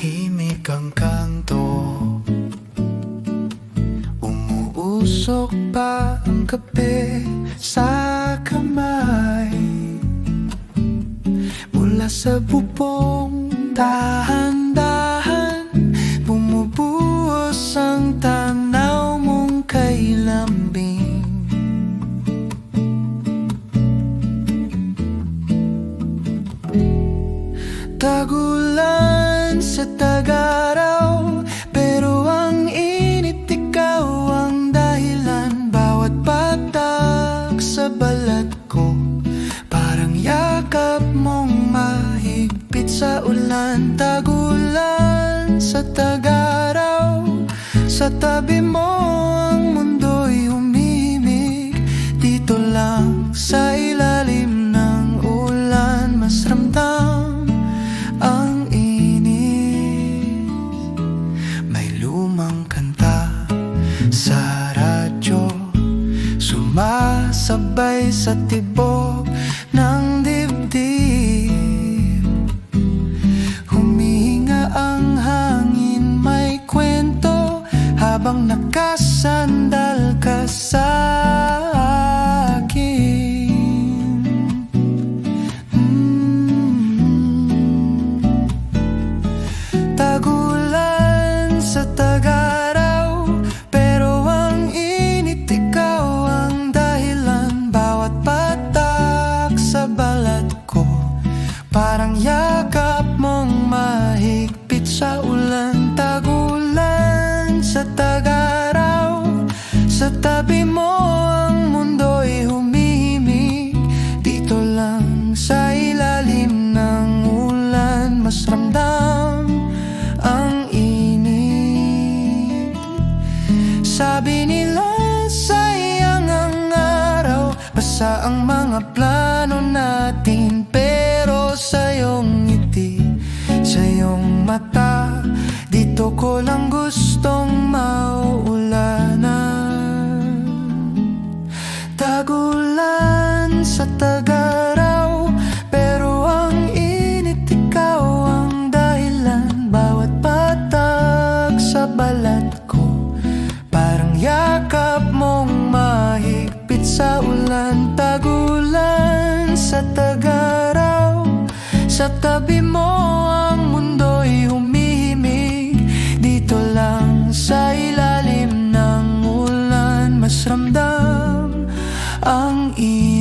Tahimik ang kanto, umuusok pa ang kape sa kamay. Mula sa bubong, dahan-dahan bumubuhos ang tanaw mong kay lambing. Tagulan sa tag-araw, pero ang init ikaw ang dahilan. Bawat patak sa balat ko, parang yakap mong mahigpit sa ulan. Tagulan sa tag-araw, sa tabi mo ang mundo'y humimig. Dito lang sa ilalim ng ulan, mas ramdam ang init. May lumang kanta sa radyo, sumasabay sa tibok ng dibdib. Humihinga ang hangin, may kwento habang nakasandal ka sa akin. Tagulan sa tag-araw, pero ang init ikaw ang dahilan. Bawat patak sa balat ko, parang yakap mong mahigpit sa ulan. Tagulan sa tag-araw, sa tabi mo ang mundo'y humihimig. Dito lang sa ilalim ng ulan, mas ramdam ang init. Sabi nila sayang ang araw, basa ang mga plano natin. Pero sa iyong ngiti, sa iyong mata, dito ko lang gustong maulanan. Tagulan sa tag-araw, pero ang init ikaw ang dahilan. Bawat patag sa balat ko, parang yakap mong mahigpit sa ulan. Tagulan sa tag-araw, sa tabi mo ang mundo'y humihimig. Dito lang sa ilalim ng ulan, mas ramdam ang init.